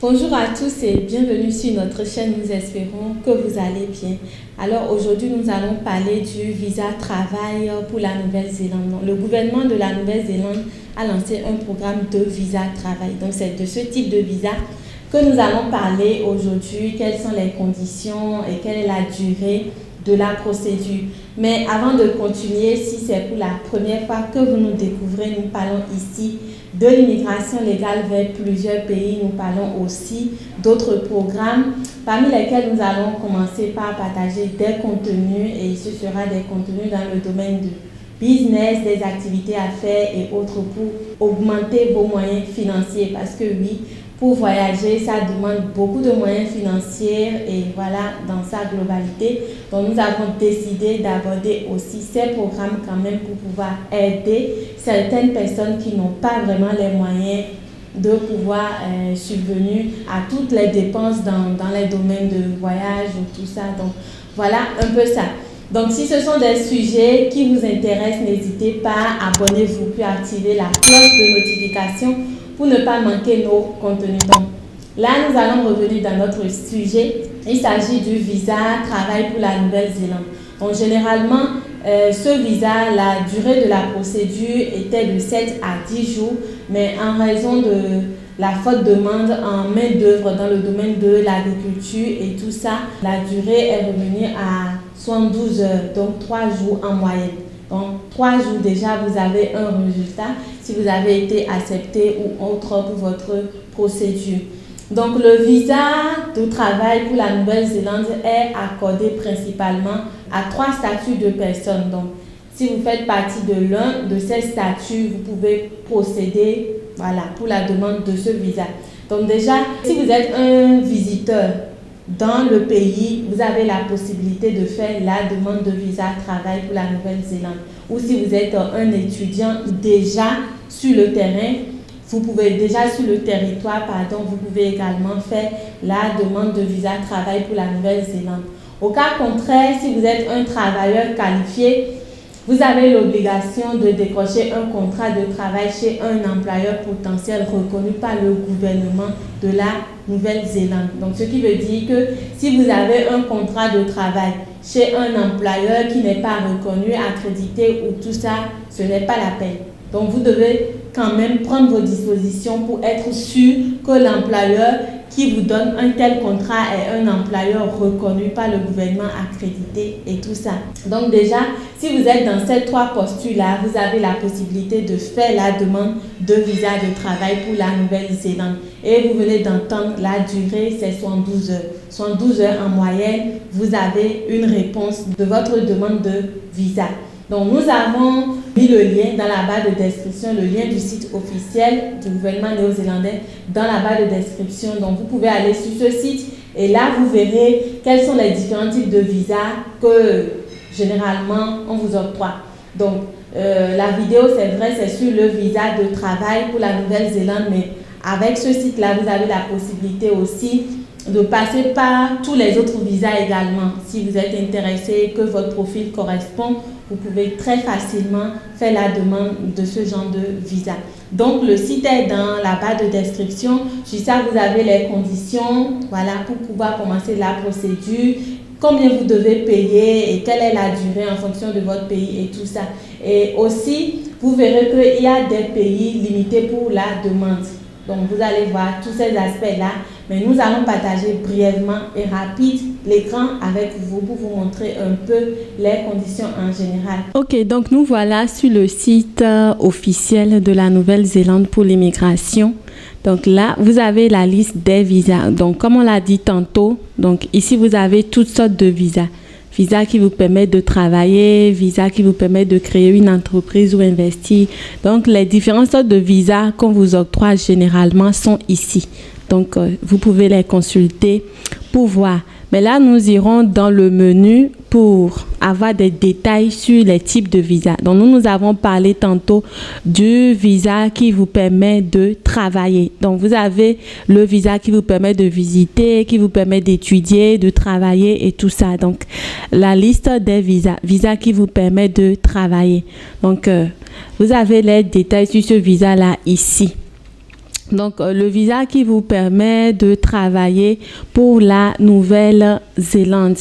Bonjour à tous et bienvenue sur notre chaîne. Nous espérons que vous allez bien. Alors aujourd'hui, nous allons parler du visa travail pour la Nouvelle-Zélande. Le gouvernement de la Nouvelle-Zélande a lancé un programme de visa travail. Donc c'est de ce type de visa que nous allons parler aujourd'hui. Quelles sont les conditions et quelle est la durée de la procédure. Mais avant de continuer, si c'est pour la première fois que vous nous découvrez, nous parlons ici de l'immigration légale vers plusieurs pays. Nous parlons aussi d'autres programmes, parmi lesquels nous allons commencer par partager des contenus, et ce sera des contenus dans le domaine du business, des activités à faire et autres pour augmenter vos moyens financiers. Parce que oui, pour voyager, ça demande beaucoup de moyens financiers et voilà, dans sa globalité. Donc, nous avons décidé d'aborder aussi ces programmes quand même pour pouvoir aider certaines personnes qui n'ont pas vraiment les moyens de pouvoir subvenir à toutes les dépenses dans les domaines de voyage ou tout ça. Donc, voilà un peu ça. Donc, si ce sont des sujets qui vous intéressent, n'hésitez pas, abonnez-vous puis activez la cloche de notification pour ne pas manquer nos contenus. Donc, là, nous allons revenir dans notre sujet. Il s'agit du visa travail pour la Nouvelle-Zélande. Donc, généralement, ce visa, la durée de la procédure était de 7 à 10 jours, mais en raison de la forte demande en main-d'œuvre dans le domaine de l'agriculture et tout ça, la durée est revenue à 72 heures, donc 3 jours en moyenne. Donc, 3 jours déjà, vous avez un résultat si vous avez été accepté ou autre pour votre procédure. Donc, le visa de travail pour la Nouvelle-Zélande est accordé principalement à 3 statuts de personnes. Donc, si vous faites partie de l'un de ces statuts, vous pouvez procéder pour la demande de ce visa. Donc, déjà, si vous êtes un visiteur dans le pays, vous avez la possibilité de faire la demande de visa travail pour la Nouvelle-Zélande. Ou si vous êtes un étudiant déjà sur le terrain, vous pouvez vous pouvez également faire la demande de visa travail pour la Nouvelle-Zélande. Au cas contraire, si vous êtes un travailleur qualifié, vous avez l'obligation de décrocher un contrat de travail chez un employeur potentiel reconnu par le gouvernement de la Nouvelle-Zélande. Donc, ce qui veut dire que si vous avez un contrat de travail chez un employeur qui n'est pas reconnu, accrédité ou tout ça, ce n'est pas la peine. Donc, vous devez quand même prendre vos dispositions pour être sûr que l'employeur qui vous donne un tel contrat est un employeur reconnu par le gouvernement, accrédité et tout ça. Donc déjà, si vous êtes dans ces 3 postures-là, vous avez la possibilité de faire la demande de visa de travail pour la Nouvelle-Zélande. Et vous venez d'entendre la durée, c'est 72 heures. 72 heures en moyenne, vous avez une réponse de votre demande de visa. Donc, nous avons mis le lien dans la barre de description, le lien du site officiel du gouvernement néo-zélandais dans la barre de description. Donc, vous pouvez aller sur ce site et là, vous verrez quels sont les différents types de visas que généralement on vous octroie. Donc, la vidéo, c'est vrai, c'est sur le visa de travail pour la Nouvelle-Zélande, mais avec ce site-là, vous avez la possibilité aussi de passer par tous les autres visas également. Si vous êtes intéressé, que votre profil correspond, vous pouvez très facilement faire la demande de ce genre de visa. Donc, le site est dans la barre de description. Sur ça, vous avez les conditions, pour pouvoir commencer la procédure, combien vous devez payer et quelle est la durée en fonction de votre pays et tout ça. Et aussi, vous verrez qu'il y a des pays limités pour la demande. Donc, vous allez voir tous ces aspects-là. Mais nous allons partager brièvement et rapide l'écran avec vous pour vous montrer un peu les conditions en général. Ok, donc nous voilà sur le site officiel de la Nouvelle-Zélande pour l'immigration. Donc là, vous avez la liste des visas. Donc, comme on l'a dit tantôt, donc ici, vous avez toutes sortes de visas. Visa qui vous permet de travailler, visa qui vous permet de créer une entreprise ou investir. Donc, les différentes sortes de visas qu'on vous octroie généralement sont ici. Donc, vous pouvez les consulter pour voir. Mais là, nous irons dans le menu pour avoir des détails sur les types de visas. Donc, nous avons parlé tantôt du visa qui vous permet de travailler. Donc, vous avez le visa qui vous permet de visiter, qui vous permet d'étudier, de travailler et tout ça. Donc, la liste des visas. Visa qui vous permet de travailler. Donc, vous avez les détails sur ce visa-là ici. Donc, le visa qui vous permet de travailler pour la Nouvelle-Zélande.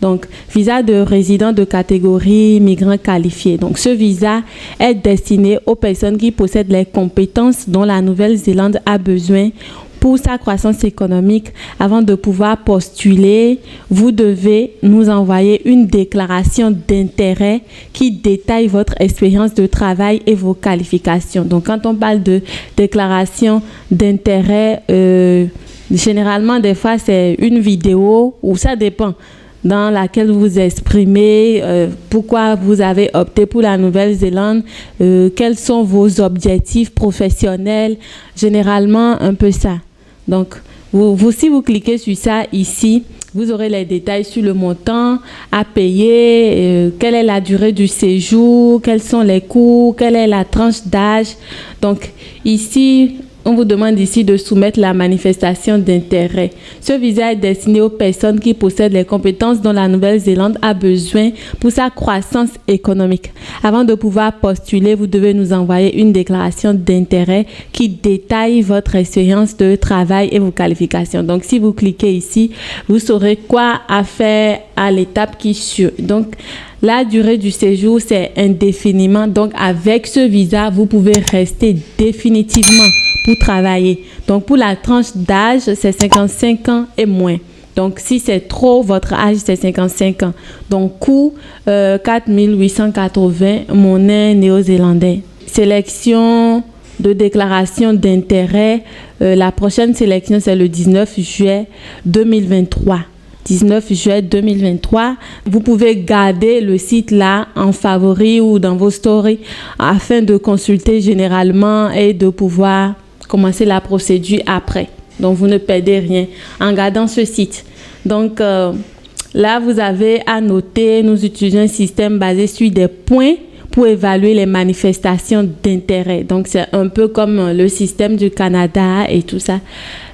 Donc, visa de résident de catégorie migrant qualifié. Donc, ce visa est destiné aux personnes qui possèdent les compétences dont la Nouvelle-Zélande a besoin pour sa croissance économique. Avant de pouvoir postuler, vous devez nous envoyer une déclaration d'intérêt qui détaille votre expérience de travail et vos qualifications. Donc, quand on parle de déclaration d'intérêt, généralement, des fois, c'est une vidéo ou ça dépend, dans laquelle vous exprimez pourquoi vous avez opté pour la Nouvelle-Zélande, quels sont vos objectifs professionnels, généralement un peu ça. Donc, si vous cliquez sur ça ici, vous aurez les détails sur le montant à payer, quelle est la durée du séjour, quels sont les coûts, quelle est la tranche d'âge. Donc, ici, on vous demande ici de soumettre la manifestation d'intérêt. Ce visa est destiné aux personnes qui possèdent les compétences dont la Nouvelle-Zélande a besoin pour sa croissance économique. Avant de pouvoir postuler, vous devez nous envoyer une déclaration d'intérêt qui détaille votre expérience de travail et vos qualifications. Donc, si vous cliquez ici, vous saurez quoi à faire à l'étape qui suit. Donc, la durée du séjour, c'est indéfiniment. Donc, avec ce visa, vous pouvez rester définitivement pour travailler. Donc, pour la tranche d'âge, c'est 55 ans et moins. Donc, si c'est trop, votre âge, c'est 55 ans. Donc, coût 4 880 monnaie néo-zélandais. Sélection de déclaration d'intérêt. La prochaine sélection, c'est le 19 juillet 2023. 19 juillet 2023. Vous pouvez garder le site là en favori ou dans vos stories afin de consulter généralement et de pouvoir commencer la procédure après. Donc, vous ne perdez rien en gardant ce site. Donc, là, vous avez à noter, nous utilisons un système basé sur des points pour évaluer les manifestations d'intérêt. Donc, c'est un peu comme le système du Canada et tout ça.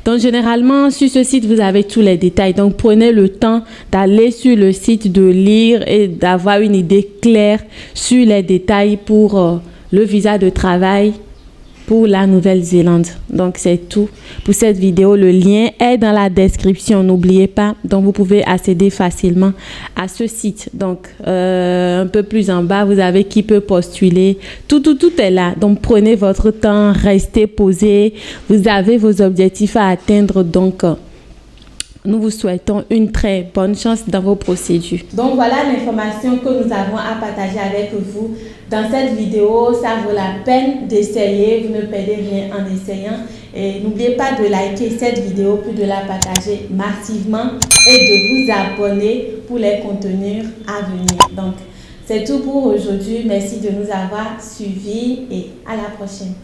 Donc, généralement, sur ce site, vous avez tous les détails. Donc, prenez le temps d'aller sur le site, de lire et d'avoir une idée claire sur les détails pour le visa de travail pour la Nouvelle-Zélande. Donc, c'est tout pour cette vidéo. Le lien est dans la description. N'oubliez pas. Donc, vous pouvez accéder facilement à ce site. Donc, un peu plus en bas, vous avez qui peut postuler. Tout est là. Donc, prenez votre temps. Restez posé. Vous avez vos objectifs à atteindre. Donc, nous vous souhaitons une très bonne chance dans vos procédures. Donc, voilà l'information que nous avons à partager avec vous dans cette vidéo. Ça vaut la peine d'essayer. Vous ne perdez rien en essayant. Et n'oubliez pas de liker cette vidéo, puis de la partager massivement et de vous abonner pour les contenus à venir. Donc, c'est tout pour aujourd'hui. Merci de nous avoir suivis et à la prochaine.